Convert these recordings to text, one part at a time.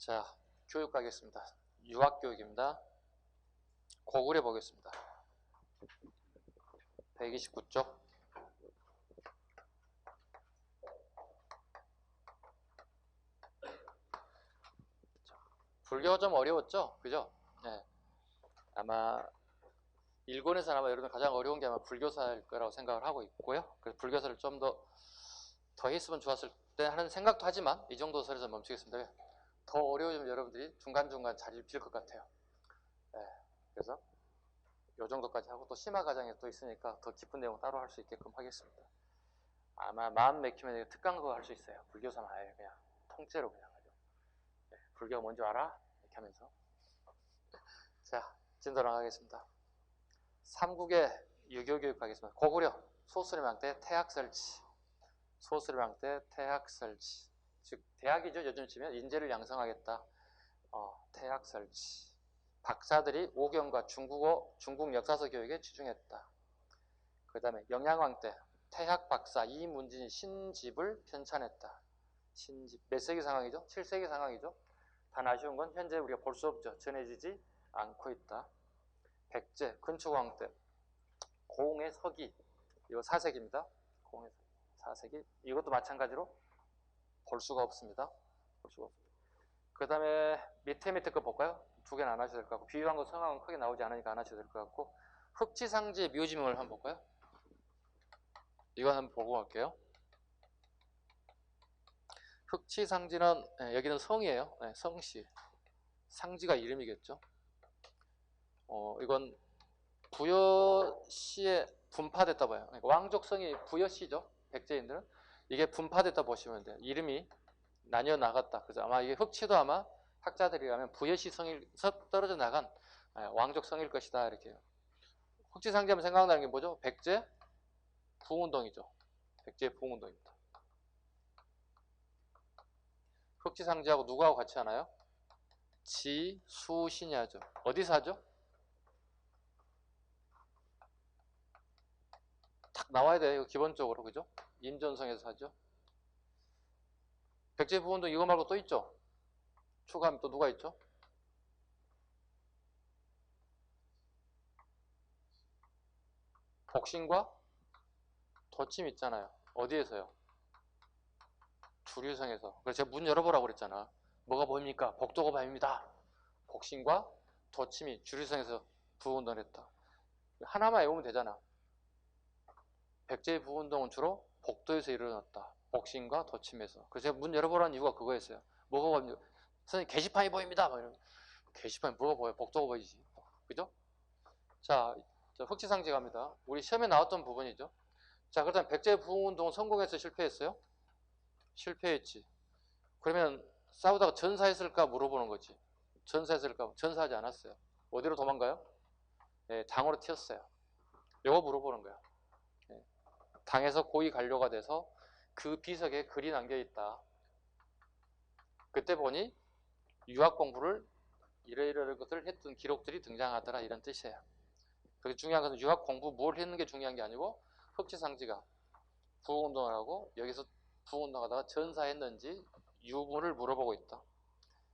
자, 교육 가겠습니다. 유학교육입니다. 고구려 보겠습니다. 129쪽. 불교가 좀 어려웠죠? 그죠? 네. 아마 일본에서 아마 여러분 가장 어려운 게 아마 불교사일 거라고 생각을 하고 있고요. 그래서 불교사를 좀 더 했으면 좋았을 때 하는 생각도 하지만 이 정도 선에서 멈추겠습니다. 더 어려우면 여러분들이 중간중간 자리를 빌 것 같아요. 네. 그래서 이 정도까지 하고 또 심화 과정에 또 있으니까 더 깊은 내용 따로 할 수 있게끔 하겠습니다. 아마 마음 맥히면 특강도 할 수 있어요. 불교사만 아예 그냥 통째로 그냥 하죠. 네. 불교가 뭔지 알아? 이렇게 하면서. 자, 진도 나가겠습니다. 삼국의 유교교육 하겠습니다. 고구려 소수림왕 때 태학설치. 소수림왕 때 태학설치. 즉 대학이죠. 요즘 치면 인재를 양성하겠다. 태학설치. 박사들이 오경과 중국어, 중국 역사서 교육에 치중했다. 그 다음에 영양왕 때 태학 박사 이문진이 신집을 편찬했다. 신집 몇 세기 상황이죠? 7세기 상황이죠. 단 아쉬운 건 현재 우리가 볼 수 없죠. 전해지지 않고 있다. 백제 건축왕 때 고흥의 서기, 이거 4세기입니다. 고흥의 4세기. 이것도 마찬가지로 볼 수가 없습니다. 볼 수가 없습니다. 그 다음에 밑에 거 볼까요? 두 개는 안 하셔도 될 것 같고, 비유한 거 성함은 크게 나오지 않으니까 안 하셔도 될 것 같고, 흑지상지의 묘지문을 한번 볼까요? 이건 한번 보고 갈게요. 흑지상지는 여기는 성이에요. 성씨. 상지가 이름이겠죠. 이건 부여시에 분파됐다 봐요. 그러니까 왕족성이 부여시죠. 백제인들은. 이게 분파됐다 보시면 돼요. 이름이 나뉘어 나갔다. 그래서 아마 이게 흑치도 아마 학자들이라면 부여시성에서 떨어져 나간 왕족성일 것이다. 이렇게. 흑지상지하면 생각나는 게 뭐죠? 백제 부흥운동이죠. 백제 부흥운동입니다. 흑지상지하고 누구하고 같이 하나요? 지수신이 하죠. 어디서 하죠? 딱 나와야 돼요. 이거 기본적으로. 그죠? 임전성에서 하죠. 백제 부흥운동 이거 말고 또 있죠? 추가하면 또 누가 있죠? 복신과 도침 있잖아요. 어디에서요? 주류성에서. 그래서 제가 문 열어보라고 그랬잖아. 뭐가 보입니까? 복도가 보입니다. 복신과 도침이 주류성에서 부흥운동을 했다. 하나만 외우면 되잖아. 백제의 부흥운동은 주로 복도에서 일어났다. 복신과 도침에서. 그래서 제가 문 열어보라는 이유가 그거였어요. 뭐가 보입니까? 선생님 게시판이 보입니다. 막 이러면 게시판이 뭐가 보여요? 복도가 보이지. 그죠? 자, 흑지상지 갑니다. 우리 시험에 나왔던 부분이죠. 자, 그렇다면 백제 부흥운동은 성공해서 실패했어요? 실패했지. 그러면 싸우다가 전사했을까 물어보는 거지. 전사했을까? 전사하지 않았어요. 어디로 도망가요? 네, 당으로 튀었어요. 이거 물어보는 거야. 네. 당에서 고위 관료가 돼서 그 비석에 글이 남겨있다. 그때 보니 유학 공부를 이러이러한 것을 했던 기록들이 등장하더라. 이런 뜻이에요. 그게 중요한 것은 유학 공부 뭘 했는 게 중요한 게 아니고 흑지상지가 부흥운동을 하고 여기서 부흥운동하다가 전사했는지 유무를 물어보고 있다.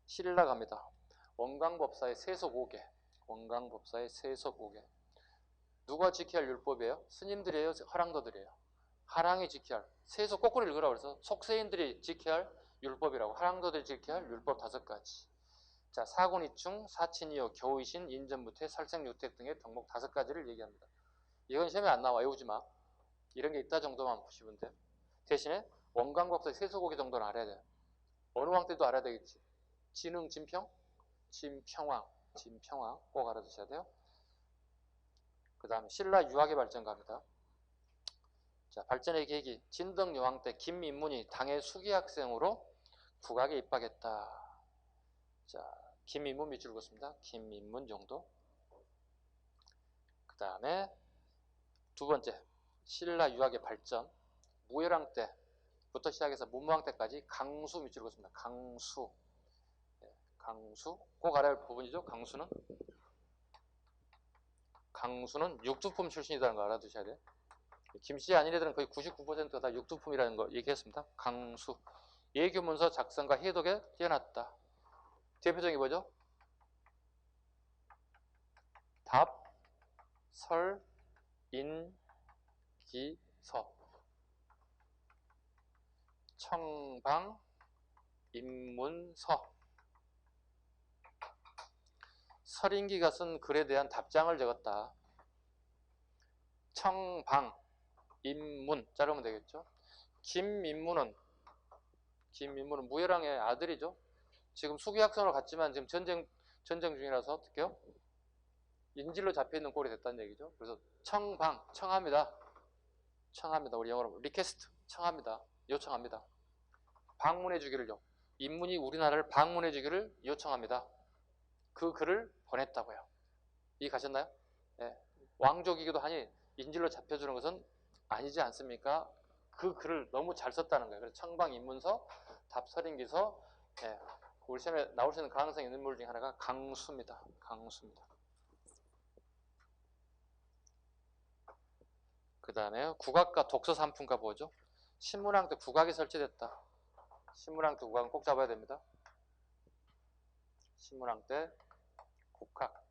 신라 갑니다. 원광법사의 세속 5개. 원광법사의 세속 5개. 누가 지켜야 할 율법이에요? 스님들이에요? 화랑도들이에요? 화랑이 지켜야 할. 세속 거꾸로 읽으라고 그래서 속세인들이 지켜야 할 율법이라고. 화랑도들이 지켜야 할 율법 5가지. 자, 사군이충, 사친이요, 겨우이신, 인전무태, 살생유택 등의 덕목 5가지를 얘기합니다. 이건 시험에 안 나와. 외우지 마. 이런 게 있다 정도만 보시면 돼. 대신에 원광법사의 세속오개 정도는 알아야 돼. 어느 왕 때도 알아야 되겠지. 진흥, 진평, 진평왕, 진평왕 꼭 알아두셔야 돼요. 그 다음에 신라 유학의 발전 갑니다. 자, 발전의 계기. 진덕여왕 때 김민문이 당의 수기학생으로 국학에 입학했다. 자, 김민문 밑줄 긋습니다. 김민문 정도. 그 다음에 두 번째, 신라 유학의 발전. 무열왕 때부터 시작해서 문무왕 때까지 강수 밑줄 긋습니다. 강수. 강수. 꼭 알아야 할 부분이죠. 강수는 육두품 출신이라는 거 알아두셔야 돼요. 김씨 아닌 애들은 거의 99%가 다 육두품이라는 거 얘기했습니다. 강수. 예교문서 작성과 해독에 뛰어났다. 뒤에 표정이 뭐죠? 답, 설, 인, 기, 서. 청방, 인문, 서. 설인기가 쓴 글에 대한 답장을 적었다. 청방, 인문 자르면 되겠죠. 김인문은 무열왕의 아들이죠. 지금 수기학선으로 갔지만 지금 전쟁 중이라서 어떡해요? 인질로 잡혀있는 꼴이 됐다는 얘기죠. 그래서 청방, 청합니다. 우리 영어로 리퀘스트, 청합니다. 요청합니다. 방문해 주기를요. 인문이 우리나라를 방문해 주기를 요청합니다. 그 글을 보냈다고요. 이해 가셨나요? 네. 왕족이기도 하니 인질로 잡혀주는 것은 아니지 않습니까? 그 글을 너무 잘 썼다는 거예요. 그래서 청방인문서, 답설인기서. 네. 우리 시험에 나올 수 있는 가능성이 있는 인물 중에 하나가 강수입니다. 그 다음에 국악과 독서 산품과 뭐죠? 신문왕 때 국악이 설치됐다. 신문왕 때 국악은 꼭 잡아야 됩니다. 신문왕 때 국학.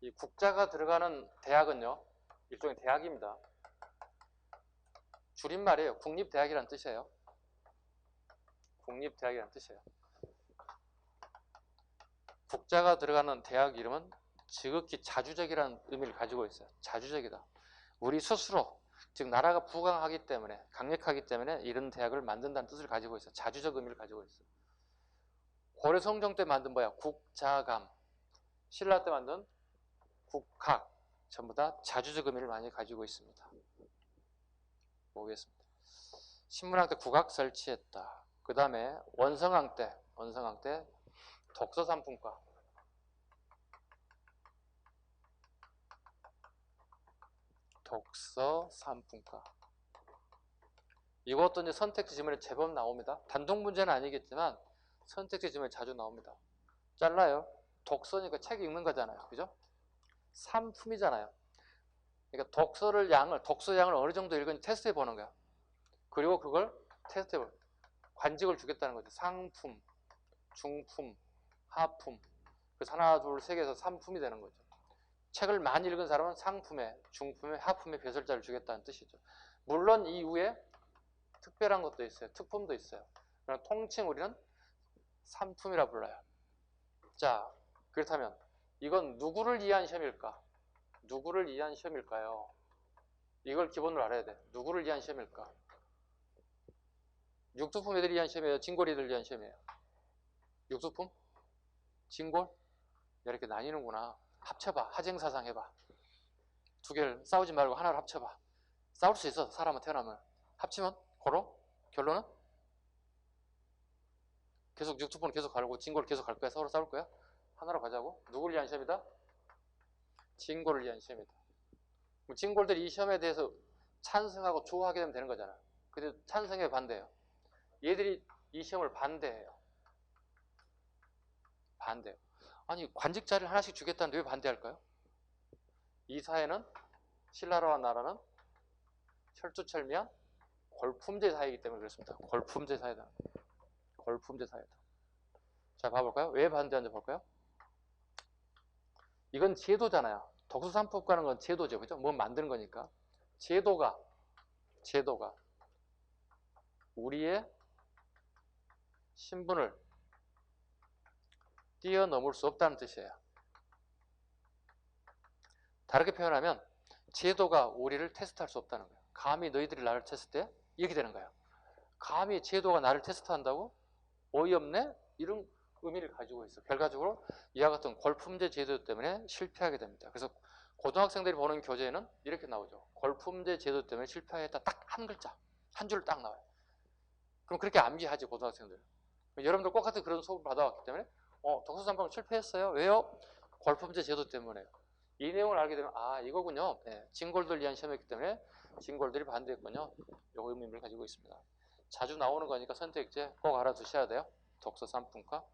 이 국자가 들어가는 대학은요, 일종의 대학입니다. 줄임말이에요. 국립대학이라는 뜻이에요. 국립대학이라는 뜻이에요. 국자가 들어가는 대학 이름은 지극히 자주적이라는 의미를 가지고 있어요. 자주적이다. 우리 스스로, 즉 나라가 부강하기 때문에, 강력하기 때문에 이런 대학을 만든다는 뜻을 가지고 있어요. 자주적 의미를 가지고 있어요. 고려성종 때 만든 뭐야? 국자감. 신라 때 만든 국학. 전부 다 자주적 의미를 많이 가지고 있습니다. 보겠습니다. 신문왕 때 국악 설치했다. 그 다음에 원성왕 때 독서산품과. 독서산품과. 이것도 이제 선택지 지문에 제법 나옵니다. 단독 문제는 아니겠지만 선택지 지문에 자주 나옵니다. 잘라요. 독서니까 책 읽는 거잖아요. 그죠? 산품이잖아요. 그러니까 독서 양을 어느 정도 읽은지 테스트해 보는 거야. 그리고 그걸 테스트해 보는 거야. 관직을 주겠다는 거죠. 상품, 중품, 하품. 그래서 하나, 둘, 세 개에서 3품이 되는 거죠. 책을 많이 읽은 사람은 상품에, 중품에, 하품에 배설자를 주겠다는 뜻이죠. 물론 이후에 특별한 것도 있어요. 특품도 있어요. 그러나 통칭 우리는 3품이라 불러요. 자, 그렇다면 이건 누구를 위한 시험일까? 누구를 위한 시험일까요? 이걸 기본으로 알아야 돼. 누구를 위한 시험일까? 육두품 애들이 위한 시험이에요? 진골이들 위한 시험이에요? 육두품? 진골? 이렇게 나뉘는구나. 합쳐봐. 하쟁사상 해봐. 두 개를 싸우지 말고 하나로 합쳐봐. 싸울 수 있어. 사람은 태어나면. 합치면? 고로? 결론은? 계속 육두품을 계속 가고 진골을 계속 갈 거야? 서로 싸울 거야? 하나로 가자고? 누구를 위한 시험이다? 진골을 위한 시험이다. 진골들이 이 시험에 대해서 찬성하고 좋아하게 되면 되는 거잖아. 근데 찬성에 반대해요. 얘들이 이 시험을 반대해요. 반대해요. 아니 관직자를 하나씩 주겠다는데 왜 반대할까요? 이 사회는 신라라와 나라는 철두철미한 골품제 사회이기 때문에 그렇습니다. 골품제 사회다. 골품제 사회다. 자 봐볼까요? 왜 반대하는지 볼까요? 이건 제도잖아요. 독서산품과는 건 제도죠. 그죠? 뭐 만드는 거니까. 제도가 우리의 신분을 뛰어넘을 수 없다는 뜻이에요. 다르게 표현하면 제도가 우리를 테스트할 수 없다는 거예요. 감히 너희들이 나를 테스트해? 이렇게 되는 거예요. 감히 제도가 나를 테스트한다고? 어이없네? 이런 의미를 가지고 있어. 결과적으로 이와 같은 골품제 제도 때문에 실패하게 됩니다. 그래서 고등학생들이 보는 교재에는 이렇게 나오죠. 골품제 제도 때문에 실패했다. 딱 한 글자, 한 줄 딱 나와요. 그럼 그렇게 암기하지 고등학생들. 여러분들 똑같은 그런 수업을 받아왔기 때문에 독서산품 실패했어요. 왜요? 골품제 제도 때문에. 이 내용을 알게 되면 아 이거군요. 네, 진골들 위한 시험이었기 때문에 진골들이 반대했군요. 요 의미를 가지고 있습니다. 자주 나오는 거니까 선택제 꼭 알아두셔야 돼요. 독서산품과.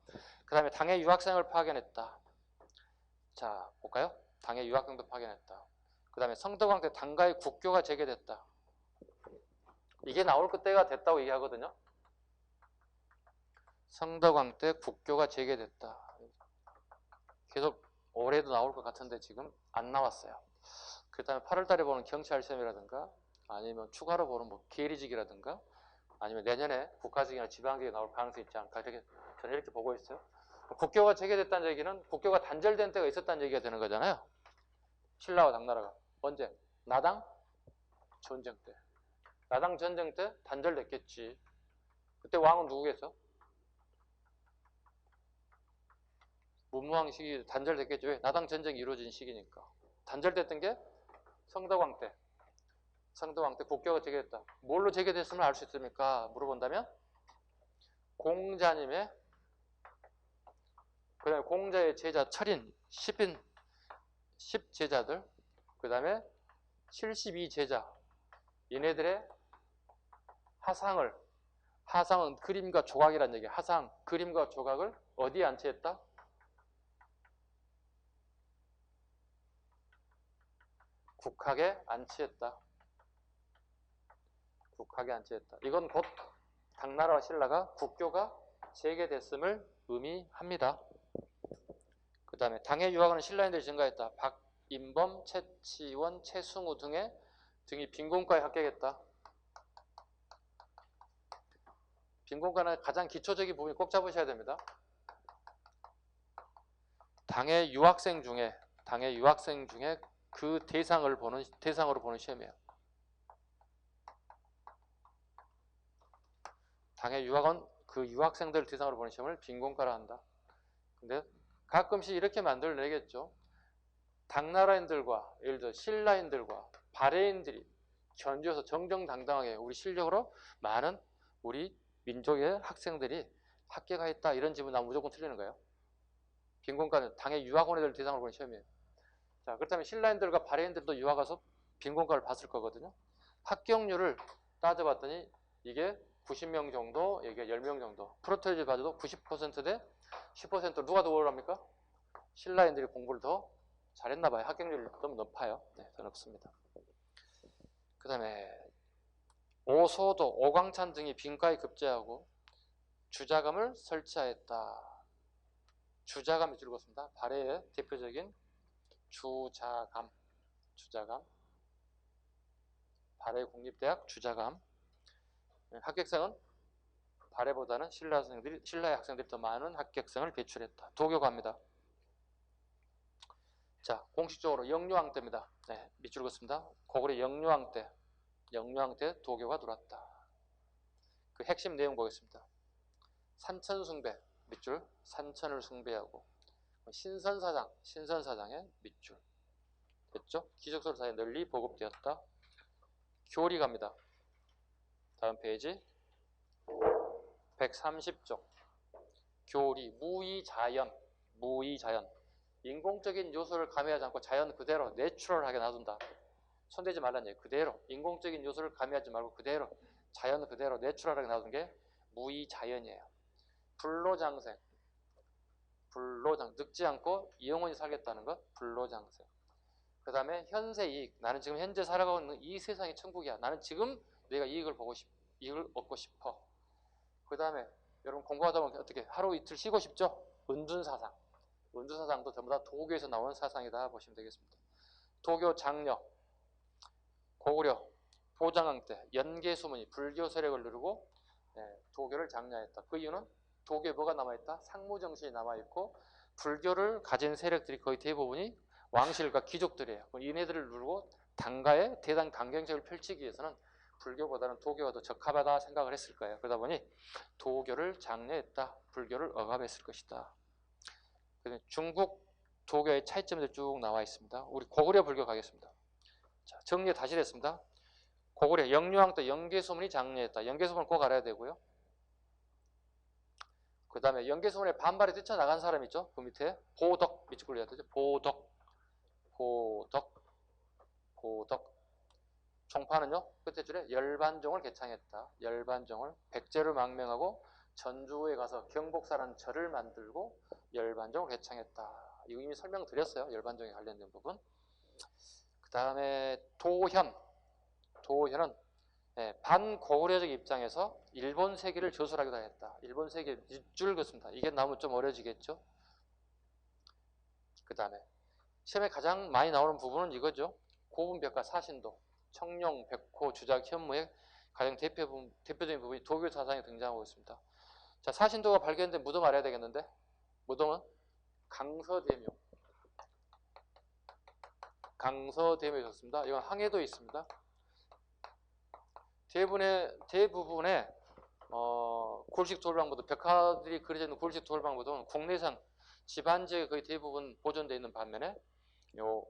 그 다음에 당해 유학생을 파견했다. 자 볼까요? 당해 유학생도 파견했다. 그 다음에 성덕왕 때 당가의 국교가 재개됐다. 이게 나올 그때가 됐다고 얘기하거든요. 성덕왕 때 국교가 재개됐다. 계속 올해도 나올 것 같은데 지금 안 나왔어요. 그 다음에 8월 달에 보는 경찰 시험이라든가 아니면 추가로 보는 뭐 계리직이라든가 아니면 내년에 국가직이나 지방직이 나올 가능성이 있지 않을까 저는 이렇게 보고 있어요. 국교가 재개됐다는 얘기는 국교가 단절된 때가 있었다는 얘기가 되는 거잖아요. 신라와 당나라가. 언제? 나당 전쟁 때. 나당 전쟁 때 단절됐겠지. 그때 왕은 누구겠어? 문무왕 시기 단절됐겠죠. 왜? 나당 전쟁이 이루어진 시기니까. 단절됐던 게 성덕왕 때. 성덕왕 때 국교가 재개됐다. 뭘로 재개됐음을 알 수 있습니까? 물어본다면 공자님의 그 다음에 공자의 제자 철인 10제자들 그 다음에 72제자 얘네들의 하상은 그림과 조각이라는 얘기야. 하상, 그림과 조각을 어디에 안치했다? 국학에 안치했다. 국학에 안치했다. 이건 곧 당나라와 신라가 국교가 재개됐음을 의미합니다. 그 다음에 당의 유학은 신라인들이 증가했다. 박인범, 최치원, 최승우 등이 빈곤과에 합격했다. 빈곤과는 가장 기초적인 부분이 꼭 잡으셔야 됩니다. 당의 유학생 중에 그 대상으로 보는 시험이에요. 당의 유학은 그 유학생들 대상으로 보는 시험을 빈곤과라 한다. 근데 가끔씩 이렇게 만들어내겠죠. 당나라인들과 예를 들어 신라인들과 발해인들이 견주어서 정정당당하게 우리 실력으로 많은 우리 민족의 학생들이 합격하였다. 이런 질문 나면 무조건 틀리는 거예요. 빈곤과는 당의 유학원애들 대상으로 보는 시험이에요. 자, 그렇다면 신라인들과 발해인들도 유학 가서 빈곤과를 봤을 거거든요. 합격률을 따져봤더니 이게 90명 정도, 이게 10명 정도. 프로테이즈 봐도 90% 대 10% 누가 더 오르랍니까? 신라인들이 공부를 더 잘했나 봐요. 합격률이 좀 높아요. 네, 더 높습니다. 그 다음에 오소도, 오광찬 등이 빈과에 급제하고 주자감을 설치하였다. 주자감 밑줄 그었습니다. 발해의 대표적인 주자감. 발해 국립대학 주자감. 합격생은 발해보다는 신라의 학생들이 더 많은 합격생을 배출했다. 도교 갑니다. 자, 공식적으로 영유왕 때입니다. 네, 밑줄 그었습니다. 고구려 영유왕 때 도교가 들어왔다. 그 핵심 내용 보겠습니다. 산천숭배, 밑줄, 산천을 숭배하고 신선사장의 밑줄. 됐죠? 기적설 사에 널리 보급되었다. 교리 갑니다. 다음 페이지 130쪽. 교리, 무의자연. 인공적인 요소를 가미하지 않고 자연 그대로 내추럴하게 놔둔다. 손대지 말라는 얘기. 그대로 인공적인 요소를 가미하지 말고 그대로 자연 그대로 내추럴하게 놔둔 게 무의자연이에요. 불로장생. 늙지 않고 영원히 살겠다는 것. 불로장생. 그 다음에 현세이익. 나는 지금 현재 살아가고 있는 이 세상이 천국이야. 나는 지금 내가 이익을 얻고 싶어. 그 다음에 여러분 공부하다 보면 어떻게 하루 이틀 쉬고 싶죠? 은둔사상. 은둔사상도 전부 다 도교에서 나온 사상이다 보시면 되겠습니다. 도교 장려. 고구려 보장왕 때 연개소문이 불교 세력을 누르고 도교를 장려했다. 그 이유는 도교에 뭐가 남아있다? 상무정신이 남아있고 불교를 가진 세력들이 거의 대부분이 왕실과 귀족들이에요. 이네들을 누르고 당가의 대단 강경책을 펼치기 위해서는 불교보다는 도교가 더 적합하다 생각을 했을 거예요. 그러다 보니 도교를 장려했다. 불교를 억압했을 것이다. 중국 도교의 차이점들이 쭉 나와 있습니다. 우리 고구려 불교 가겠습니다. 자, 정리 다시 됐습니다. 고구려 영유왕 때 연개소문이 장려했다. 연개소문을 꼭 알아야 되고요. 그 다음에 연개소문에 반발에 뛰쳐나간 사람 있죠? 그 밑에 보덕 밑줄 굴려야 되죠? 보덕. 총파는요? 끝에 줄에 열반종을 개창했다. 열반종을 백제를 망명하고 전주에 가서 경복사라는 절을 만들고 열반종을 개창했다. 이거 이미 설명드렸어요. 열반종에 관련된 부분. 그 다음에 도현은 반고구려적 입장에서 일본 세계를 저술하기도 했다. 일본 세계 밑줄 긋습니다. 이게 나오면 좀 어려지겠죠? 그 다음에 시험에 가장 많이 나오는 부분은 이거죠. 고분벽과 사신도, 청룡, 백호, 주작, 현무의 가장 대표적인 부분이 도교 사상에 등장하고 있습니다. 자, 사신도가 발견된 무덤 알아야 되겠는데, 무덤은 강서대묘. 강서대묘에 있었습니다. 이건 항해도에 있습니다. 대부분의 골식 돌방부도, 벽화들이 그려져 있는 골식 돌방부도 국내산 집안지에 거의 대부분 보존되어 있는 반면에 요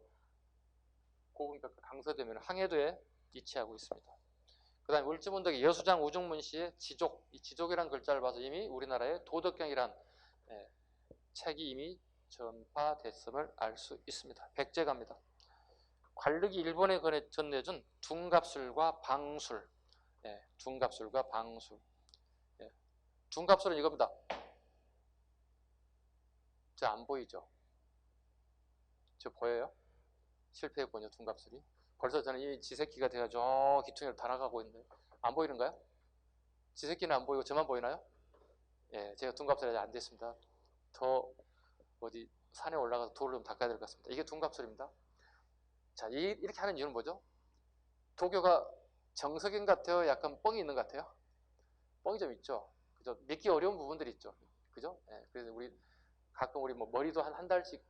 고분벽화 강서대묘는 항해도에 위치하고 있습니다. 그 다음에 울주문덕의 여수장 우중문 씨의 지족, 이 지족이라는 글자를 봐서 이미 우리나라의 도덕경이란 책이 이미 전파됐음을 알 수 있습니다. 백제가입니다. 관력이 일본에 전해준 둔갑술과 방술, 둔갑술과 방술. 둔갑술은 이겁니다. 저 안 보이죠? 저 보여요? 실패했군요, 둔갑술이. 벌써 저는 이 지새끼가 돼가지고 기퉁이로 다 나가고 있는데 안 보이는가요? 지새끼는 안 보이고 저만 보이나요? 예, 제가 둔갑술이 아직 안 됐습니다. 더 어디 산에 올라가서 돌을 좀 닦아야 될 것 같습니다. 이게 둔갑술입니다. 자, 이렇게 하는 이유는 뭐죠? 도교가 정석인 것 같아요? 약간 뻥이 있는 것 같아요? 뻥이 좀 있죠. 그죠? 믿기 어려운 부분들이 있죠. 그죠? 예, 그래서 우리 가끔 우리 뭐 머리도 한 달씩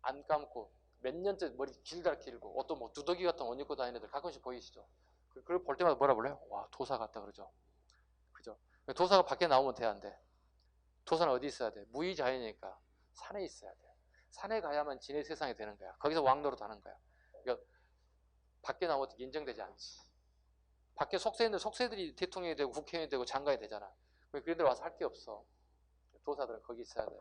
안 감고 몇 년째 머리 길고 어떤 뭐 두더기 같은 옷 입고 다니는 애들 가끔씩 보이시죠? 그걸 볼 때마다 뭐라 불러요? 와, 도사 같다 그러죠. 그죠? 도사가 밖에 나오면 돼, 안 돼? 도사는 어디 있어야 돼? 무의자연이니까 산에 있어야 돼. 산에 가야만 진의 세상이 되는 거야. 거기서 왕노릇 하는 거야. 그러니까 밖에 나오면 어떻게 인정되지 않지. 밖에 속세들이 대통령이 되고 국회의원이 되고 장관이 되잖아. 그런 데 와서 할 게 없어. 도사들은 거기 있어야 돼.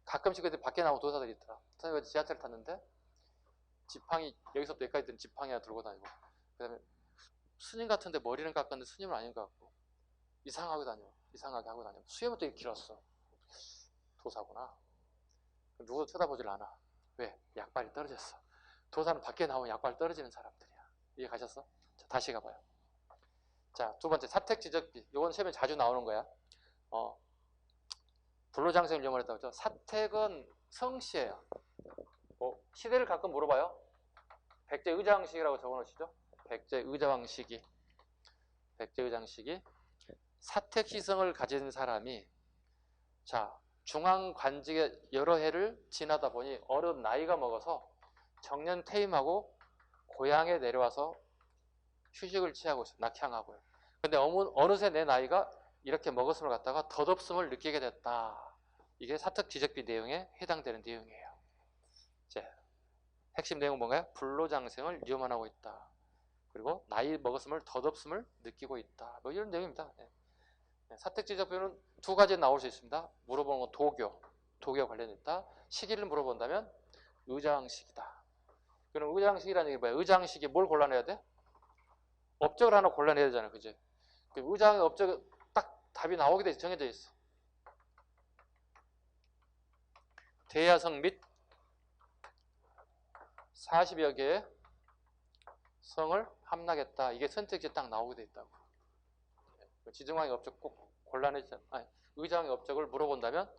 가끔씩 그때 밖에 나오고 도사들이 있더라. 지하철 탔는데 지팡이, 여기서부터 여기까지 든 지팡이 하나 들고 다니고, 그 다음에 스님 같은데 머리는 깎았는데 스님은 아닌 것 같고 이상하게 하고 다녀. 수염은 되게 길었어. 도사구나. 누구도 쳐다보질 않아. 왜? 약발이 떨어졌어. 도사는 밖에 나오면 약발 떨어지는 사람들이야. 이해 가셨어? 자, 다시 가봐요. 자, 두 번째 사택지적비. 이건 시험에 자주 나오는 거야. 불로장생을 염원했다고 했죠. 사택은 성씨예요. 시대를 가끔 물어봐요. 백제의장식이라고 적어놓으시죠. 백제의장식이 사택시성을 가진 사람이, 자, 중앙관직에 여러 해를 지나다 보니 어른 나이가 먹어서 정년 퇴임하고 고향에 내려와서 휴식을 취하고 있어요. 낙향하고요. 근데 어느새 내 나이가 이렇게 먹었음을 갖다가 덧없음을 느끼게 됐다. 이게 사택지적비 내용에 해당되는 내용이에요. 자, 핵심 내용은 뭔가요? 불로장생을 염원하고 있다. 그리고 나이 먹었음을 덧없음을 느끼고 있다. 뭐 이런 내용입니다. 사택지적비는 두 가지 나올 수 있습니다. 물어보는 건 도교 관련있다. 시기를 물어본다면 의장식이다. 그럼 의장식이라는 게 뭐야? 의장식이 뭘 골라내야 돼? 업적을 하나 골라내야 되잖아요. 그지? 의장의 업적 딱 답이 나오게 돼 정해져 있어. 대야성 및 40여 개의 성을 함락했다. 이게 선택지 딱 나오게 돼 있다고. 지정왕의 업적 꼭 골라내지, 아니, 의장의 업적을 물어본다면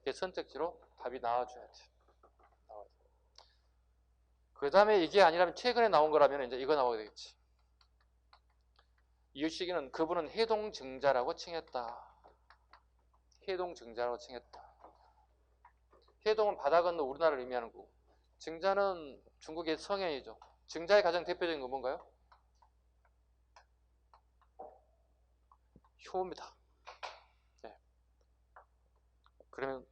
이게 선택지로 답이 나와줘야 돼. 그 다음에 이게 아니라면 최근에 나온 거라면 이제 이거 나오게 되겠지. 이유식이는 그분은 해동증자라고 칭했다. 해동증자라고 칭했다. 해동은 바다 건너 우리나라를 의미하는 거고, 증자는 중국의 성현이죠. 증자의 가장 대표적인 건 뭔가요? 효입니다. 네. 그러면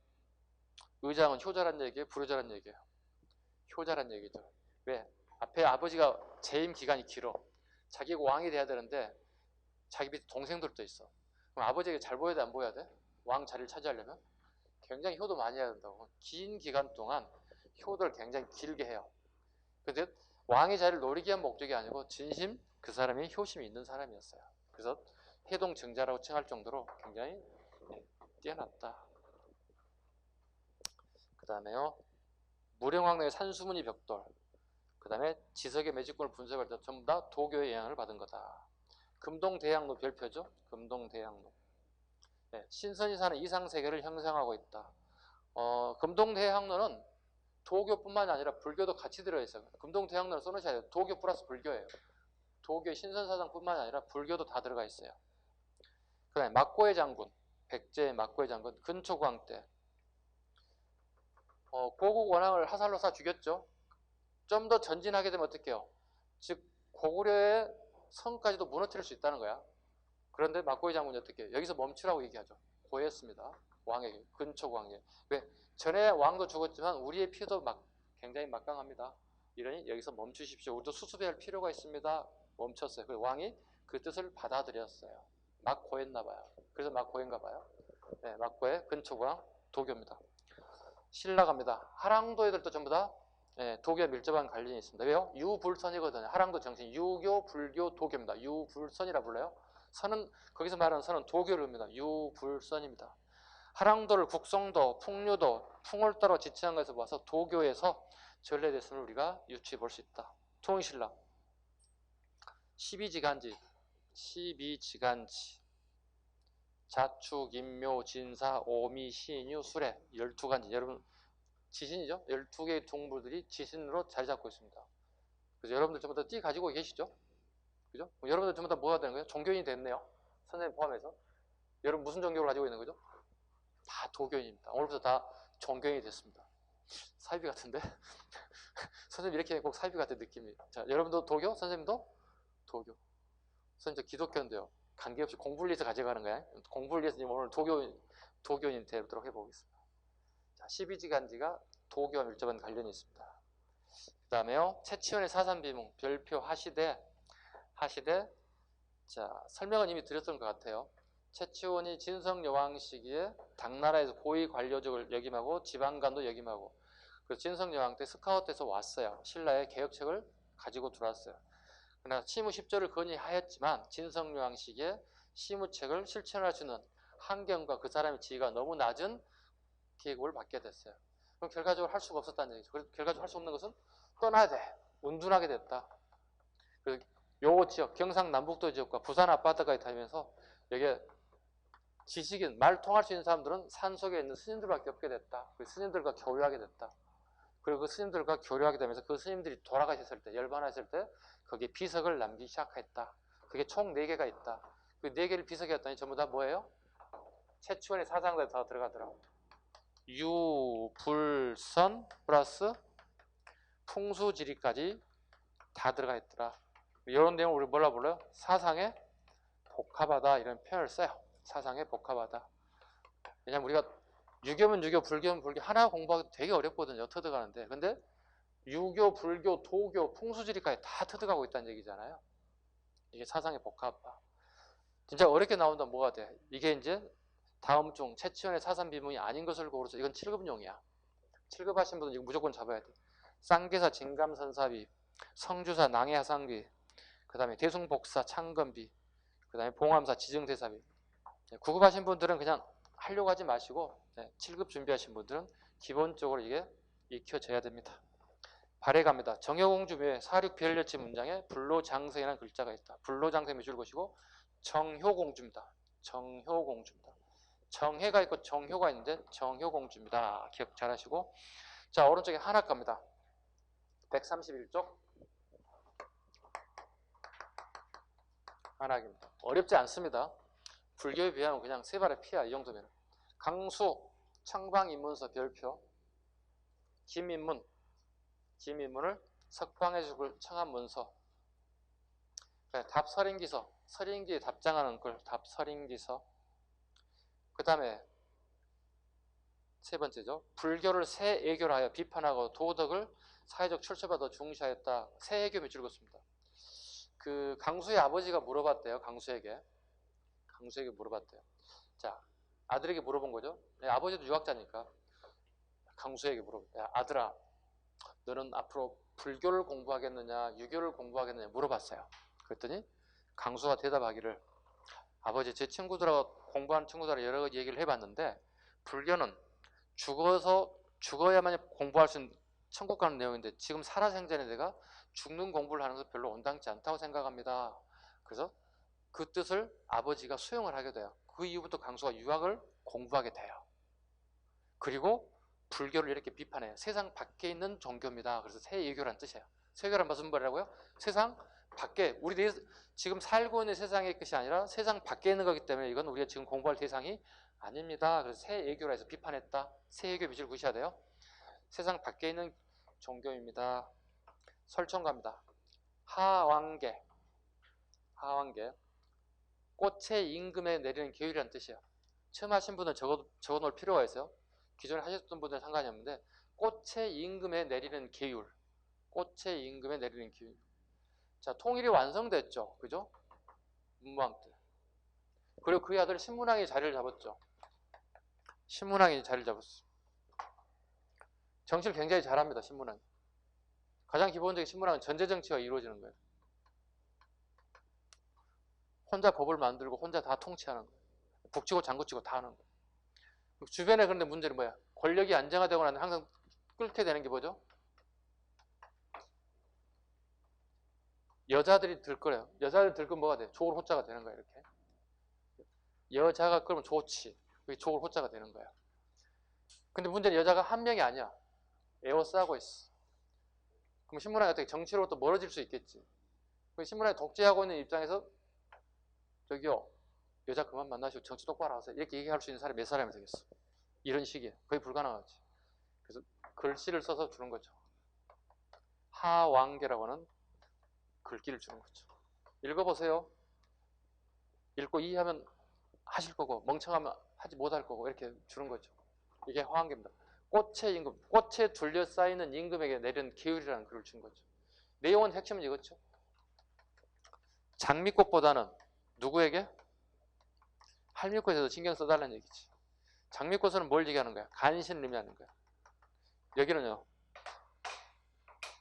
의장은 효자란 얘기예요? 불효자란 얘기예요? 효자란 얘기죠. 왜? 앞에 아버지가 재임 기간이 길어. 자기가 왕이 돼야 되는데 자기 밑에 동생들도 있어. 그럼 아버지에게 잘 보여야 돼? 안 보여야 돼? 왕 자리를 차지하려면? 굉장히 효도 많이 해야 된다고. 긴 기간 동안 효도를 굉장히 길게 해요. 근데 왕의 자리를 노리기 위한 목적이 아니고 진심 그 사람이 효심이 있는 사람이었어요. 그래서 해동증자라고 칭할 정도로 굉장히 뛰어났다. 그 다음에요, 무령왕릉의 산수문이 벽돌, 그 다음에 지석의 매직군을 분석할 때 전부 다 도교의 영향을 받은 거다. 금동대학로 별표죠. 금동대학로. 네, 신선이 사는 이상세계를 형성하고 있다. 금동대학로는 도교뿐만이 아니라 불교도 같이 들어있어요. 금동대학론을 써놓으셔야 돼요. 도교 플러스 불교예요. 도교의 신선사상뿐만 아니라 불교도 다 들어가 있어요. 그 다음에 막고의 장군, 백제의 막고의 장군, 근초광 때 고국 원앙을 화살로 쏴 죽였죠. 좀 더 전진하게 되면 어떡해요? 즉 고구려의 성까지도 무너뜨릴 수 있다는 거야. 그런데 막고의 장군이 어떻게 해요? 여기서 멈추라고 얘기하죠. 고했습니다. 왕에게, 근초광에. 왜? 전에 왕도 죽었지만 우리의 피도 굉장히 막강합니다. 이러니 여기서 멈추십시오. 우리도 수습해야 할 필요가 있습니다. 멈췄어요. 그래서 왕이 그 뜻을 받아들였어요. 막 고했나 봐요. 그래서 막 고했나 봐요. 네, 막고의 근초광 도교입니다. 신라 갑니다. 하랑도 애들도 전부 다 도교와 밀접한 관련이 있습니다. 왜요? 유불선이거든요. 하랑도 정신 유교, 불교, 도교입니다. 유불선이라 불러요. 선은 거기서 말하는 선은 도교입니다. 유불선입니다. 하랑도를 국성도, 풍류도, 풍을 따로 지칭한 것에서 봐서 도교에서 전래됐음을 우리가 유추해 볼 수 있다. 통일신라 12지간지, 12지간지 자축, 인묘, 진사, 오미, 신유, 수레 12간지. 여러분 지신이죠? 12개의 동물들이 지신으로 자리 잡고 있습니다. 그래서 여러분들 전부 다 띠 가지고 계시죠? 그죠? 여러분들 전부 다 뭐가 되는 거예요? 종교인이 됐네요. 선생님 포함해서. 여러분 무슨 종교를 가지고 있는 거죠? 다 도교인입니다. 오늘부터 다 종교인이 됐습니다. 사이비 같은데? 선생님 이렇게 꼭 사이비 같은 느낌이. 자, 여러분도 도교? 선생님도 도교. 선생님 저 기독교인데요. 관계없이 공부를 위해서 가져가는 거야. 공부를 위해서 오늘 도교인 되도록 해보겠습니다. 자, 12지간지가 도교와 밀접한 관련이 있습니다. 그 다음에요. 최치원의 사산비문, 별표 하시되. 자, 설명은 이미 드렸던 것 같아요. 최치원이 진성여왕 시기에 당나라에서 고위 관료직을 역임하고 지방관도 역임하고, 그래서 진성여왕 때 스카우트에서 왔어요. 신라의 개혁책을 가지고 들어왔어요. 그러나 시무 10조를 건의하였지만 진성여왕 시기에 시무책을 실천할 수 있는 환경과 그 사람의 지위가 너무 낮은 계급을 받게 됐어요. 그럼 결과적으로 할 수가 없었다는 얘기죠. 그래서 결과적으로 할 수 없는 것은 떠나야 돼. 운둔하게 됐다. 요 지역, 경상남북도 지역과 부산 앞바다까지 다니면서 여기에 지식인, 말 통할 수 있는 사람들은 산속에 있는 스님들밖에 없게 됐다. 그 스님들과 교류하게 됐다. 그리고 그 스님들과 교류하게 되면서 그 스님들이 돌아가셨을 때, 열반하셨을 때 거기에 비석을 남기기 시작했다. 그게 총 4개가 있다. 그 4개를 비석이었더니 전부 다 뭐예요? 최치원의 사상자에 다 들어가더라고요. 유, 불, 선 플러스 풍수지리까지 다 들어가 있더라. 이런 내용을 우리 뭐라 불러요? 사상에 복합하다 이런 표현을 써요. 사상에 복합하다. 왜냐면 우리가 유교면 유교, 불교면 불교 하나 공부하기 되게 어렵거든요. 터득하는데. 근데 유교, 불교, 도교, 풍수지리까지 다 터득하고 있다는 얘기잖아요. 이게 사상의 복합화. 진짜 어렵게 나온다면 뭐가 돼? 이게 이제 다음 중 최치원의 사산비문이 아닌 것을 고르서 이건 7급용이야. 7급 하신 분은 이거 무조건 잡아야 돼. 쌍계사 진감선사비, 성주사 낭해하상비, 그 다음에 대숭복사 창건비, 그 다음에 봉암사 지정대사비. 9급 하신 분들은 그냥 하려고 하지 마시고 7급 준비하신 분들은 기본적으로 이게 익혀져야 됩니다. 발해 갑니다. 정효공주묘에 사륙별려치 문장에 불로장생이라는 글자가 있다. 불로장생 밑줄 것이고 정효공주입니다. 정효공주입니다. 정혜가 있고 정효가 있는데 정효공주입니다. 기억 잘 하시고. 자, 오른쪽에 한학 갑니다. 131쪽 한학입니다. 어렵지 않습니다. 불교에 비하면 그냥 세 발의 피야. 이 정도면. 강수 청방인문서 별표 김인문을 석방해주길 청한 문서. 답설인기서 설인기에 답장하는 글 답설인기서. 그 다음에 세 번째죠. 불교를 새애교로 하여 비판하고 도덕을 사회적 출처보다 더 중시하였다. 새애교 밑줄 긋습니다. 그 강수의 아버지가 물어봤대요. 강수에게 물어봤대요. 자, 아들에게 물어본 거죠. 아버지도 유학자니까 강수에게 물어봤대요. 야, 아들아, 너는 앞으로 불교를 공부하겠느냐 유교를 공부하겠느냐 물어봤어요. 그랬더니 강수가 대답하기를, 아버지, 제 친구들하고 공부하는 친구들하고 여러 가지 얘기를 해봤는데 불교는 죽어야만 공부할 수 있는 천국 가는 내용인데 지금 살아생전에 내가 죽는 공부를 하는 것은 별로 온당치 않다고 생각합니다. 그래서 그 뜻을 아버지가 수용을 하게 돼요. 그 이후부터 강수가 유학을 공부하게 돼요. 그리고 불교를 이렇게 비판해요. 세상 밖에 있는 종교입니다. 그래서 세외교란 뜻이에요. 세외교란 무슨 말이라고요? 세상 밖에, 우리 지금 살고 있는 세상의 것이 아니라 세상 밖에 있는 거기 때문에 이건 우리가 지금 공부할 대상이 아닙니다. 그래서 세외교라 해서 비판했다. 세외교 위주를 구셔야 돼요. 세상 밖에 있는 종교입니다. 설총갑니다. 하왕계. 하왕계. 꽃의 임금에 내리는 계율이라는 뜻이에요. 처음 하신 분은 적어놓을 필요가 있어요. 기존에 하셨던 분들은 상관이 없는데 꽃의 임금에 내리는 계율. 꽃의 임금에 내리는 계율. 자, 통일이 완성됐죠. 그죠? 문무왕 때. 그리고 그의 아들 신문왕이 자리를 잡았죠. 신문왕이 자리를 잡았어. 정치를 굉장히 잘합니다. 신문왕이. 가장 기본적인 신문왕은 전제정치가 이루어지는 거예요. 혼자 법을 만들고 혼자 다 통치하는 거예요. 북치고 장구치고 다 하는 거예요. 주변에 그런데 문제는 뭐야? 권력이 안정화되고 나면 항상 끓게 되는 게 뭐죠? 여자들이 들끓어요. 여자들이 들끓으면 뭐가 돼? 조울 호자가 되는 거야, 이렇게. 여자가 끓으면 좋지. 그게 조울 호자가 되는 거야. 근데 문제는 여자가 한 명이 아니야. 에워싸고 있어. 그럼 신문왕이 어떻게 정치로부터 멀어질 수 있겠지. 신문왕이 독재하고 있는 입장에서 저기요, 여자 그만 만나시고 정치 똑바로 하세요. 이렇게 얘기할 수 있는 사람이 몇 사람이 되겠어. 이런 식이에요. 거의 불가능하지. 그래서 글씨를 써서 주는 거죠. 하왕계라고 하는 글귀를 주는 거죠. 읽어보세요. 읽고 이해하면 하실 거고 멍청하면 하지 못할 거고 이렇게 주는 거죠. 이게 하왕계입니다. 꽃의 임금, 꽃에 둘러싸이는 임금에게 내린 계율이라는 글을 준 거죠. 내용은 핵심은 이거죠. 장미꽃보다는 누구에게? 할미꽃에도 신경 써달라는 얘기지. 장미꽃은 뭘 얘기하는 거야? 간신을 의미하는 거야. 여기는요,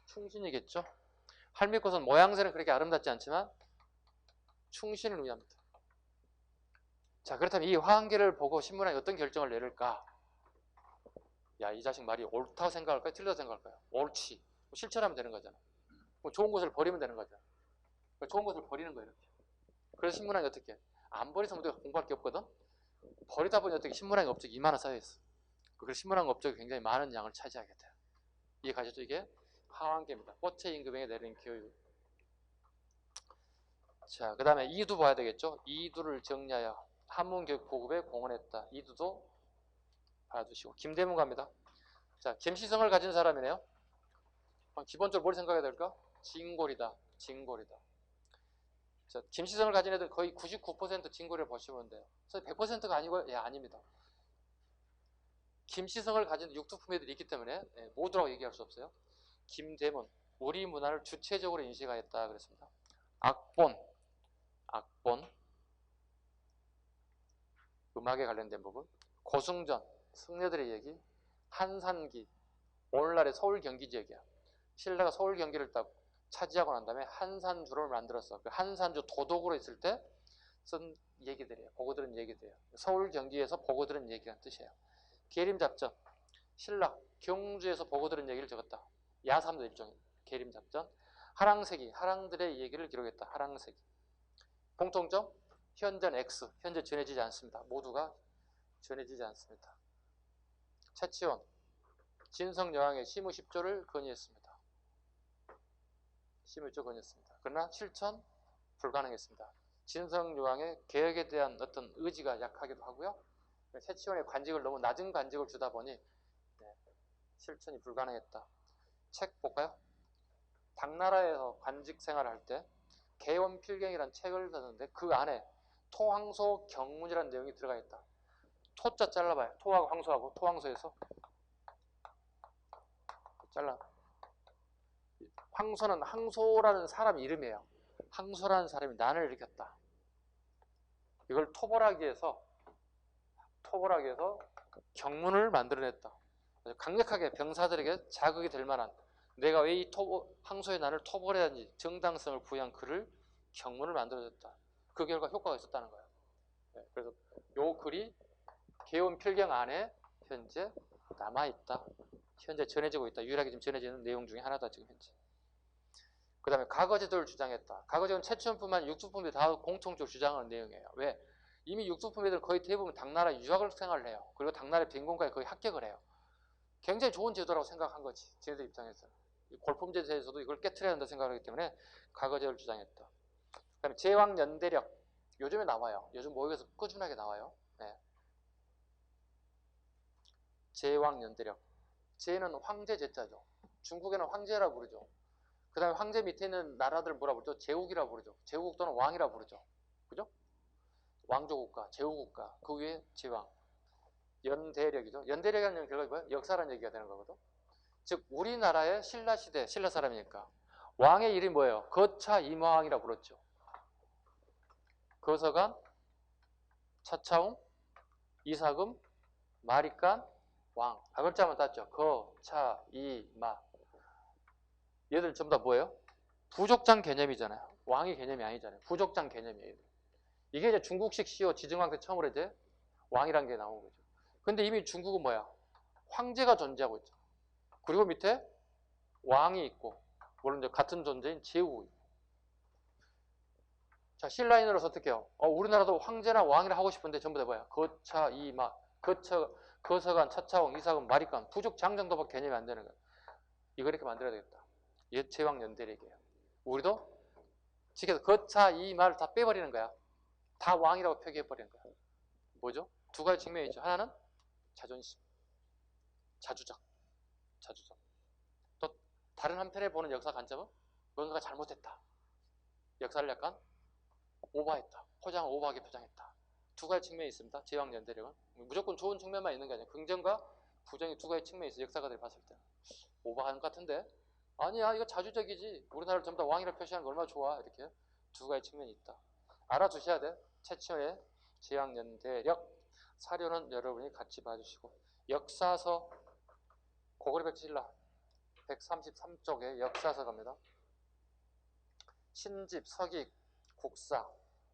충신이겠죠? 할미꽃은 모양새는 그렇게 아름답지 않지만 충신을 의미합니다. 자, 그렇다면 이 화한계를 보고 신문왕이 어떤 결정을 내릴까? 야, 이 자식 말이 옳다고 생각할까요? 틀리다고 생각할까요? 옳지. 실천하면 되는 거잖아. 뭐 좋은 것을 버리면 되는 거잖아. 좋은 것을 버리는 거예요, 이렇게. 그래서 신문왕이 어떻게 해? 안 버리면 우리가 공부할 게 없거든? 버리다 보니 어떻게 신문왕의 업적이 이만한 쌓여있어. 그래서 신문왕 업적이 굉장히 많은 양을 차지하게 돼요. 이해 가셨죠? 이게 하왕계입니다. 꽃의 임금에게 내린 교육. 자, 그 다음에 이두 봐야 되겠죠? 이두를 정리하여 한문교육 보급에 공헌했다. 이두도 봐주시고. 김대문 갑니다. 자, 김시성을 가진 사람이네요. 기본적으로 뭘 생각해야 될까? 진골이다. 진골이다. 자, 김시성을 가진 애들 거의 99% 진골을 보시면 돼요. 그래서 100%가 아니고, 예, 아닙니다. 김시성을 가진 육두품 애들이 있기 때문에 모두라고 얘기할 수 없어요. 김대문, 우리 문화를 주체적으로 인식하였다 그랬습니다. 악본, 음악에 관련된 부분, 고승전, 승려들의 얘기, 한산기, 오늘날의 서울 경기 지역이야. 신라가 서울 경기를 딱 차지하고 난 다음에 한산주를 만들었어. 그 한산주 도독으로 있을 때 쓴 얘기들이에요. 보고 들은 얘기들이에요. 서울 경기에서 보고 들은 얘기란 뜻이에요. 계림잡전, 신라 경주에서 보고 들은 얘기를 적었다. 야삼도 일종의 계림잡전. 하랑세기, 하랑들의 얘기를 기록했다. 하랑세기. 공통점, 현전 X, 현재 전해지지 않습니다. 모두가 전해지지 않습니다. 최치원, 진성여왕의 시무십조를 건의했습니다. 시무십조 건의했습니다. 그러나 실천 불가능했습니다. 진성여왕의 개혁에 대한 어떤 의지가 약하기도 하고요. 최치원의 관직을 너무 낮은 관직을 주다 보니 실천이 불가능했다. 책 볼까요? 당나라에서 관직 생활을 할 때 개원필경이라는 책을 썼는데 그 안에 토황소 경문이라는 내용이 들어가 있다. 토자 잘라봐요. 토하고 황소하고 토황소에서 잘라. 황소는 항소라는 사람 이름이에요. 항소라는 사람이 난을 일으켰다. 이걸 토벌하기 위해서 경문을 만들어냈다. 강력하게 병사들에게 자극이 될 만한 내가 왜 이 항소의 난을 토벌해야 하는지 정당성을 부여한 글을 경문을 만들어줬다. 그 결과 효과가 있었다는 거예요. 그래서 이 글이 개원필경 안에 현재 남아있다. 현재 전해지고 있다. 유일하게 지금 전해지는 내용 중에 하나다. 지금 현재. 그 다음에 과거제도를 주장했다. 과거제도는 최초품만 아니라 육수품이 다 공통적으로 주장하는 내용이에요. 왜? 이미 육수품애들은 거의 대부분 당나라 유학을 생활을 해요. 그리고 당나라 빈곤가에 거의 합격을 해요. 굉장히 좋은 제도라고 생각한 거지. 지네들 입장에서. 골품제도에서도 이걸 깨트려야 한다 생각하기 때문에 과거제를 주장했다. 그 다음에 제왕연대력. 요즘에 나와요. 요즘 모의고에서 꾸준하게 나와요. 네. 제왕연대력. 제는 황제 제자죠. 중국에는 황제라 부르죠. 그 다음에 황제 밑에 있는 나라들 뭐라 부르죠? 제국이라 부르죠. 제국 또는 왕이라 부르죠. 그죠? 왕조국가, 제후국가, 그 위에 제왕. 연대력이죠. 연대력이라는 결과가 뭐예요? 역사라는 얘기가 되는 거거든. 즉 우리나라의 신라시대, 신라 사람이니까 왕의 이름이 뭐예요? 거차 이마왕이라고 불렀죠. 거서관, 차차웅, 이사금, 마리깐, 왕. 다글자만 땄죠. 거, 차, 이, 마. 얘들 전부 다 뭐예요? 부족장 개념이잖아요. 왕의 개념이 아니잖아요. 부족장 개념이에요. 이게 이제 중국식 시호 지증왕 때 처음으로 이제 왕이란 게 나온 거죠. 근데 이미 중국은 뭐야? 황제가 존재하고 있죠. 그리고 밑에 왕이 있고, 물론 이제 같은 존재인 제후가 있고. 자, 신라인으로서 어떻게 해요? 우리나라도 황제나 왕이라 하고 싶은데 전부 다 뭐야? 거차, 이마, 거서관, 차차왕, 이사금, 마리간, 부족장 정도밖에 개념이 안 되는 거야. 이거 이렇게 만들어야 되겠다. 옛 제왕 연대력이에요. 우리도 지켜서 거차, 이마를 다 빼버리는 거야. 다 왕이라고 표기해버리는 거야. 뭐죠? 두 가지 측면이 있죠. 하나는 자존심, 자주적. 또 다른 한편에 보는 역사 관점은 뭔가가 잘못했다. 역사를 약간 오버했다. 포장을 오버하게 포장했다. 두 가지 측면이 있습니다. 제왕연대력은. 무조건 좋은 측면만 있는 게 아니라 긍정과 부정의 두 가지 측면이 있어요. 역사가들이 봤을 때. 오버하는 것 같은데? 아니야, 이거 자주적이지. 우리나라를 전부 다 왕이라 표시하는 거 얼마나 좋아. 이렇게 두 가지 측면이 있다. 알아두셔야 돼. 최초의 제왕연대력. 사료는 여러분이 같이 봐주시고. 역사서 고구려백제신라 133쪽에 역사서 갑니다. 신집, 서기, 국사,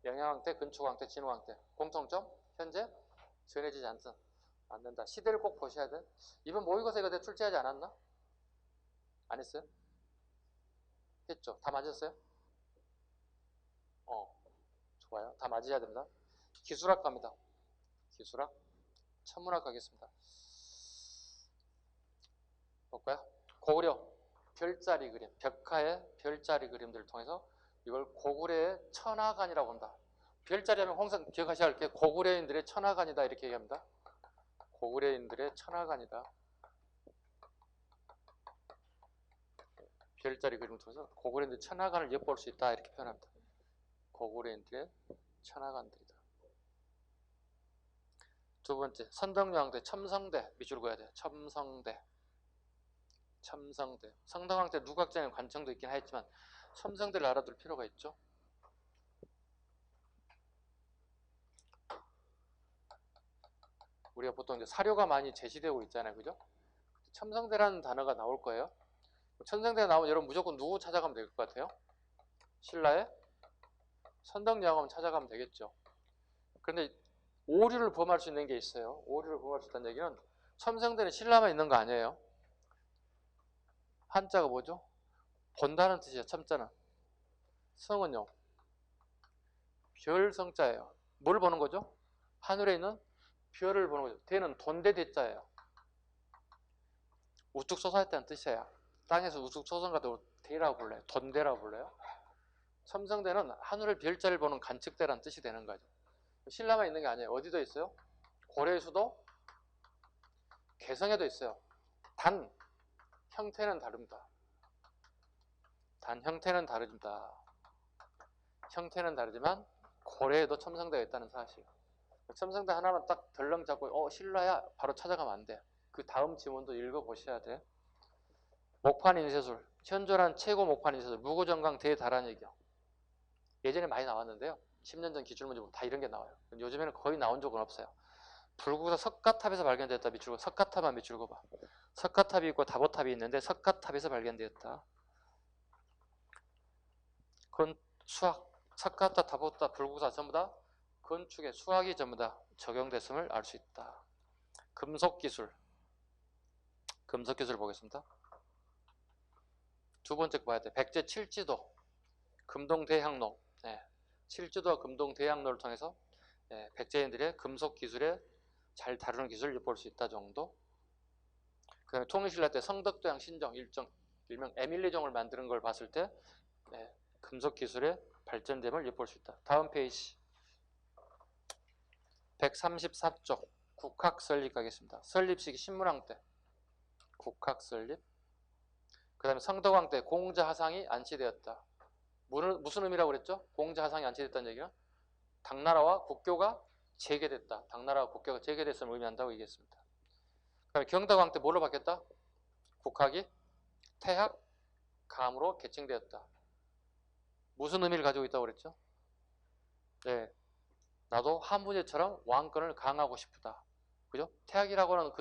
영양왕때, 근초왕때, 진후왕때. 공통점? 현재 전해지지 않는다. 시대를 꼭 보셔야 돼. 이번 모의고사 이거 출제하지 않았나? 안 했어요? 했죠. 다 맞았어요? 좋아요. 다 맞으셔야 됩니다. 기술학 갑니다. 기술학. 천문학 가겠습니다. 볼까요? 고구려 별자리 그림, 벽화의 별자리 그림들을 통해서 이걸 고구려의 천하관이라고 한다. 별자리 하면 항상 기억하셔야 할 게 고구려인들의 천하관이다 이렇게 얘기합니다. 고구려인들의 천하관이다. 별자리 그림을 통해서 고구려인들의 천하관을 엿볼 수 있다 이렇게 표현합니다. 고구려인들의 천하관들이다. 두 번째, 선덕여왕때, 첨성대 밑줄 그어야 돼요. 첨성대. 성덕왕 때 누각제는 관청도 있긴 하였지만 첨성대를 알아둘 필요가 있죠. 우리가 보통 이제 사료가 많이 제시되고 있잖아요. 그죠? 첨성대라는 단어가 나올 거예요. 첨성대가 나오면 여러분 무조건 누구 찾아가면 될 것 같아요? 신라의 선덕여왕을 찾아가면 되겠죠. 그런데 오류를 범할 수 있는 게 있어요. 오류를 범할 수 있다는 얘기는 첨성대는 신라만 있는 거 아니에요. 한자가 뭐죠? 본다는 뜻이에요. 첨자는. 성은요. 별성자예요. 뭘 보는 거죠? 하늘에 있는 별을 보는 거죠. 대는 돈대 대자예요. 우뚝 솟아있다는 뜻이에요. 땅에서 우뚝 솟은 것도 대라고 불러요. 돈대라고 불러요. 첨성대는 하늘의 별자를 보는 관측대라는 뜻이 되는 거죠. 신라만 있는 게 아니에요. 어디도 있어요? 고려의 수도 개성에도 있어요. 단 형태는 다릅니다. 형태는 다르지만 고려에도 첨성대가 있다는 사실. 첨성대 하나만 딱 덜렁 잡고 신라야 바로 찾아가면 안 돼. 그 다음 지문도 읽어보셔야 돼. 목판인쇄술. 현존한 최고 목판인쇄술. 무구정강 대다란 얘기요. 예전에 많이 나왔는데요. 10년 전 기출문제 보면 다 이런 게 나와요. 요즘에는 거의 나온 적은 없어요. 불구사 석가탑에서 발견됐다. 밑줄고 석가탑만 밑줄고 봐. 석가탑이 있고 다보탑이 있는데 석가탑에서 발견되었다. 그건 수학, 석가탑, 다보탑, 불구사 전부 다 건축의 수학이 전부 다 적용됐음을 알 수 있다. 금속기술 보겠습니다. 두 번째 봐야 돼. 백제 칠지도, 금동대향로. 칠지도와 금동대향로를 통해서 백제인들의 금속기술에 잘 다루는 기술을 볼 수 있다 정도. 그 통일신라 때 성덕도양 신정 일명 에밀리종을 만드는 걸 봤을 때 금속 기술의 발전됨을 엿볼 수 있다. 다음 페이지 134쪽 국학 설립 가겠습니다. 설립식이 신문왕 때 국학 설립. 그 다음에 성덕왕 때 공자하상이 안치되었다. 무슨 의미라고 그랬죠? 공자하상이 안치됐다는 얘기는 당나라와 국교가 재개됐다. 당나라와 국교가 재개됐음을 의미한다고 얘기했습니다. 그 다음에 경덕왕 때 뭘로 바뀌었다? 국학이 태학, 감으로 계층되었다. 무슨 의미를 가지고 있다고 그랬죠? 네, 나도 한무제처럼 왕권을 강하고 싶다. 그죠? 태학이라고 하는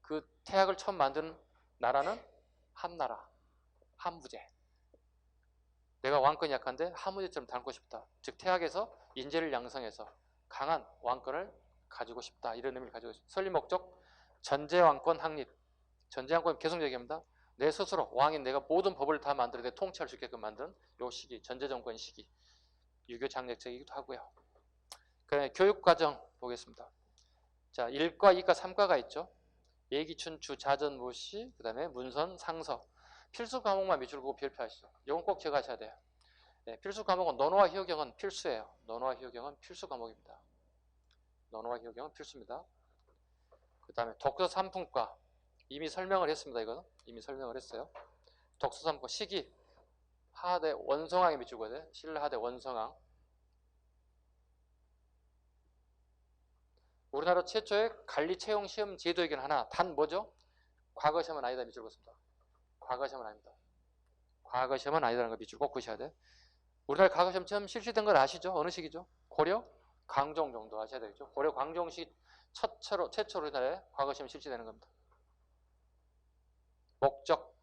그 태학을 처음 만든 나라는 한나라, 한무제. 내가 왕권이 약한데 한무제처럼 닮고 싶다. 즉 태학에서 인재를 양성해서 강한 왕권을 가지고 싶다. 이런 의미를 가지고 있습니다. 설립 목적 전제왕권 확립. 전제왕권 계속 얘기합니다. 내 스스로 왕인 내가 모든 법을 다 만들어 내 통치할 수 있게끔 만든 요 시기, 전제정권 시기. 유교 장려책이기도 하고요. 그다음에 교육과정 보겠습니다. 자, 1과, 2과, 3과가 있죠. 예기, 춘추, 자전, 모시, 그 다음에 문선, 상서. 필수 과목만 밑줄 그고 별표하시죠. 이건 꼭 기억하셔야 돼요. 네, 필수 과목은 논어와 희호경은 필수예요. 논어와 희호경은 필수 과목입니다. 논어와 희호경은 필수입니다. 그 다음에 독서 3품과 이미 설명을 했습니다. 이거는 이미 설명을 했어요. 독서 3품과 시기 하대 원성항에 밑줄 그어야 돼. 신라하대 원성항. 우리나라 최초의 관리 채용 시험 제도이긴 하나 단 뭐죠? 과거 시험은 아니다 밑줄 그었습니다. 과거 시험은 아닙니다. 과거 시험은 아니다라는 거 밑줄 꼭 그으셔야 돼. 우리나라 과거 시험 처음 실시된 걸 아시죠? 어느 시기죠? 고려 광종 정도 아셔야 되겠죠? 고려 광종 시기 최초로 우리나라에 과거 시험 실시되는 겁니다. 목적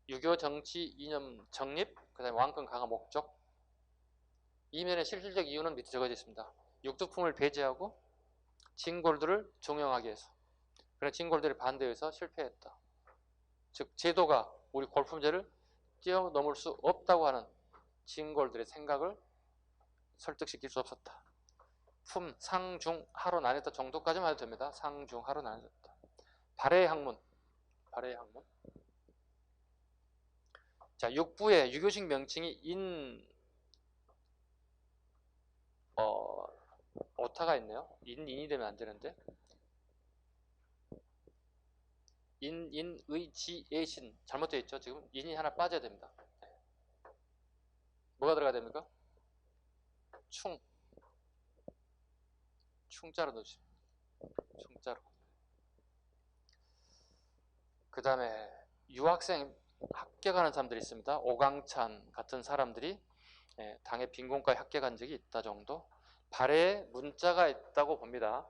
유교 정치 이념 정립 그 다음에 왕권 강화 목적. 이면의 실질적 이유는 밑에 적어져 있습니다. 육두품을 배제하고 진골들을 종용하기 위해서. 그러나 진골들이 반대해서 실패했다. 즉 제도가 우리 골품제를 뛰어넘을 수 없다고 하는 진골들의 생각을 설득시킬 수 없었다. 품, 상, 중, 하로 나눴다 정도까지만 해도 됩니다. 상, 중, 하로 나눴다. 발해의 학문. 발해의 학문. 자, 육부의 유교식 명칭이 오타가 있네요. 인이 되면 안 되는데. 의, 지, 예신. 잘못되어 있죠. 지금 인이 하나 빠져야 됩니다. 뭐가 들어가야 됩니까? 충자로 넣으십니다. 충자로. 그 다음에 유학생 합격하는 사람들이 있습니다. 오강찬 같은 사람들이 당의 빈곤과에 합격한 적이 있다 정도. 발해에 문자가 있다고 봅니다.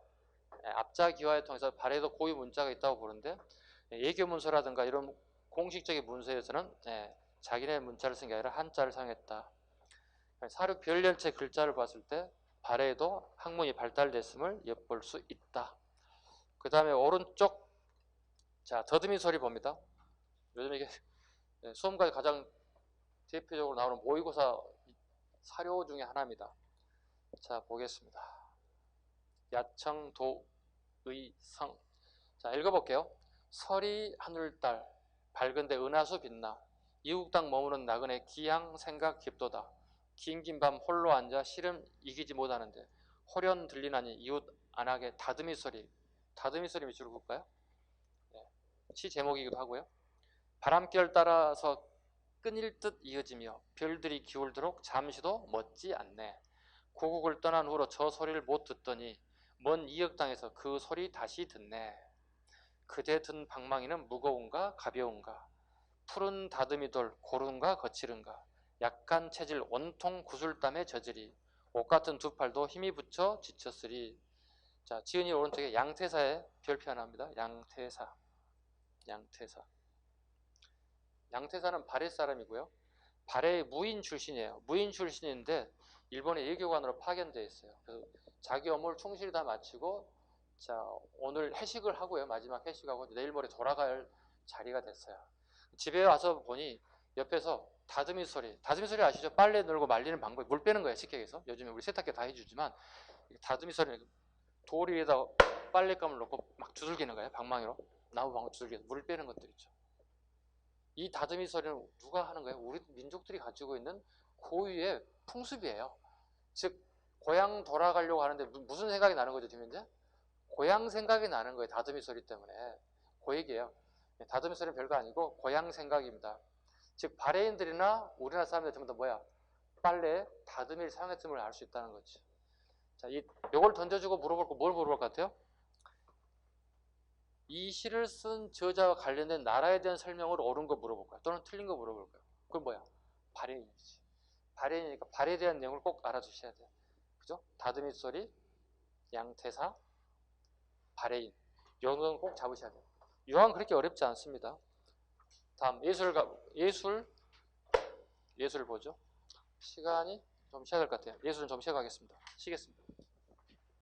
앞자기화에 통해서 발해도 고유 문자가 있다고 보는데 예교문서라든가 이런 공식적인 문서에서는 자기네 문자를 쓴 게 아니라 한자를 사용했다. 사륙 별열체 글자를 봤을 때 발해에도 학문이 발달됐음을 엿볼 수 있다. 그 다음에 오른쪽 자 더듬이 소리 봅니다. 요즘 이게 수험가에 가장 대표적으로 나오는 모의고사 사료 중에 하나입니다. 자 보겠습니다. 야청 도의성. 자 읽어볼게요. 설이 하늘달 밝은데 은하수 빛나 이국당 머무는 나그네 기양 생각 깊도다. 긴긴 밤 홀로 앉아 시름 이기지 못하는데 호련 들리나니 이웃 안하게 다듬이 소리. 다듬이 소리 밑줄 그을까요? 시 제목이기도 하고요. 바람결 따라서 끊일 듯 이어지며 별들이 기울도록 잠시도 멎지 않네. 고국을 떠난 후로 저 소리를 못 듣더니 먼 이역당에서 그 소리 다시 듣네. 그대 든 방망이는 무거운가 가벼운가 푸른 다듬이돌 고른가 거칠은가 약한 체질 온통 구슬땀에 젖으리 옷같은 두 팔도 힘이 붙여 지쳤으리. 자 지은이 오른쪽에 양태사의 별표 하나 합니다. 양태사. 양태사는 발해 사람이고요. 발해의 무인 출신이에요. 무인 출신인데 일본의 예교관으로 파견되어 있어요. 그래서 자기 업무를 충실히 다 마치고 자 오늘 회식을 하고요. 마지막 회식하고 내일 모레 돌아갈 자리가 됐어요. 집에 와서 보니 옆에서 다듬이 소리 아시죠? 빨래 널고 말리는 방법이 물 빼는 거예요. 식객에서. 요즘에 우리 세탁기 다 해주지만 다듬이 소리는 돌 위에다 빨랫감을 넣고 막 두들기는 거예요. 방망이로. 나무 방울줄기에서 물을 빼는 것들 있죠. 이 다듬이 소리는 누가 하는 거예요? 우리 민족들이 가지고 있는 고유의 풍습이에요. 즉 고향 돌아가려고 하는데 무슨 생각이 나는 거죠, 지금 현재? 고향 생각이 나는 거예요. 다듬이 소리 때문에. 그 얘기예요. 다듬이 소리는 별거 아니고 고향 생각입니다. 즉 바레인들이나 우리나라 사람들 전부 다 뭐야? 빨래에 다듬이를 사용했음을 알 수 있다는 거죠. 자, 요걸 던져주고 물어볼 거 뭘 물어볼 것 같아요? 이 시를 쓴 저자와 관련된 나라에 대한 설명을 옳은 거 물어볼 거야. 또는 틀린 거 물어볼 거야. 그건 뭐야? 발해인이지. 발해인이니까 발에 대한 내용을 꼭 알아주셔야 돼요. 그죠? 다듬이 소리, 양태사, 발해인. 이런 건 꼭 잡으셔야 돼요. 유학은 그렇게 어렵지 않습니다. 다음 예술 보죠. 시간이 좀 쉬어야 될 것 같아요. 예술은 좀 쉬어가겠습니다. 쉬겠습니다.